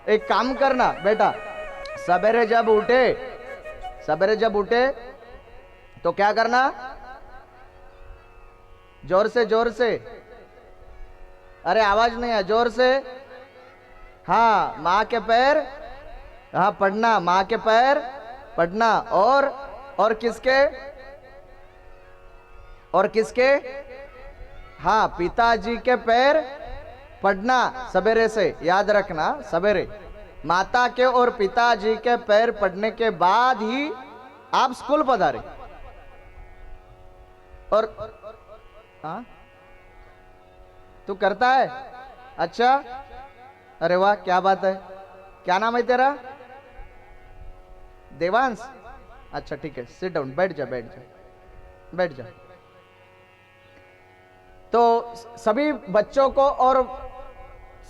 एक काम करना बेटा, सवेरे जब उठे तो क्या करना? जोर से, अरे आवाज नहीं है, जोर से। हाँ, माँ के पैर, हाँ पढ़ना, माँ के पैर पढ़ना। और किसके? हाँ, पिताजी के पैर पढ़ना सवेरे से, याद रखना। सवेरे माता के और पिताजी के पैर पढ़ने के बाद ही आप स्कूल पधारे। और हाँ, तू करता है? अच्छा, अरे वाह, क्या बात है। क्या नाम है तेरा? देवांश। अच्छा ठीक है, सिट डाउन, बैठ जा। तो सभी बच्चों को और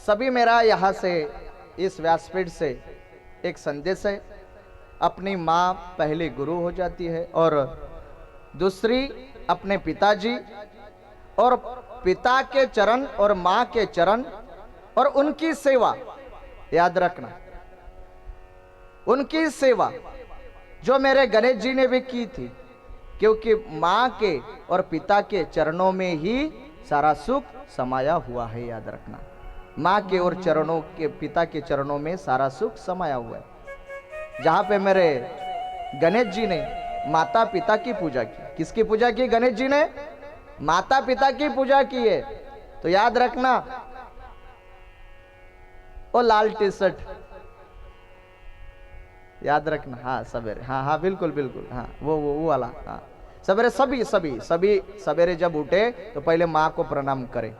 सभी मेरा यहां से इस व्यासपीठ से एक संदेश है। अपनी माँ पहली गुरु हो जाती है और दूसरी अपने पिताजी, और पिता के चरण और माँ के चरण और उनकी सेवा, याद रखना, उनकी सेवा जो मेरे गणेश जी ने भी की थी, क्योंकि माँ के और पिता के चरणों में ही सारा सुख समाया हुआ है। याद रखना, माँ के और चरणों के, पिता के चरणों में सारा सुख समाया हुआ है। जहां पे मेरे गणेश जी ने माता पिता की पूजा की, किसकी पूजा की? गणेश जी ने माता पिता की पूजा की है। तो याद रखना, वो लाल टी शर्ट याद रखना। हाँ सवेरे, हाँ बिल्कुल, हाँ वो वाला। हाँ सवेरे सभी सवेरे जब उठे तो पहले माँ को प्रणाम करें।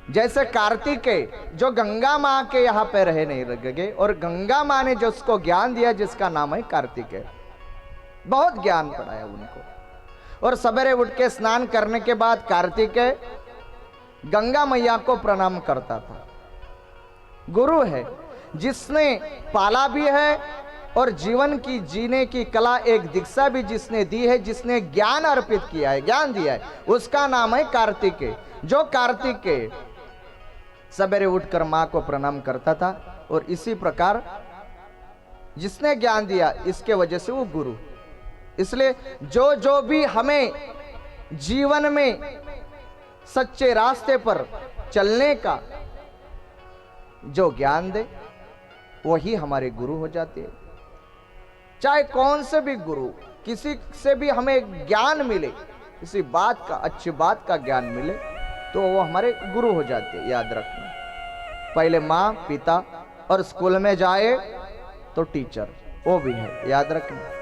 जैसे कार्तिकेय जो गंगा माँ के यहाँ पे रहे नहीं लगे, और गंगा माँ ने जो उसको ज्ञान दिया जिसका नाम है कार्तिकेय, बहुत ज्ञान पढ़ाया उनको। और सवेरे उठ के स्नान करने के बाद कार्तिकेय गंगा मैया को प्रणाम करता था। गुरु है जिसने पाला भी है और जीवन की जीने की कला, एक दीक्षा भी जिसने दी है, जिसने ज्ञान अर्पित किया है, ज्ञान दिया है, उसका नाम है कार्तिकेय। जो कार्तिकेय सवेरे उठकर मां को प्रणाम करता था, और इसी प्रकार जिसने ज्ञान दिया, इसके वजह से वो गुरु। इसलिए जो भी हमें जीवन में सच्चे रास्ते पर चलने का जो ज्ञान दे, वही हमारे गुरु हो जाते हैं। चाहे कौन से भी गुरु, किसी से भी हमें ज्ञान मिले, किसी बात का, अच्छी बात का ज्ञान मिले, तो वो हमारे गुरु हो जाते हैं। याद रखना, पहले माँ पिता, और स्कूल में जाए तो टीचर, वो भी है, याद रखना।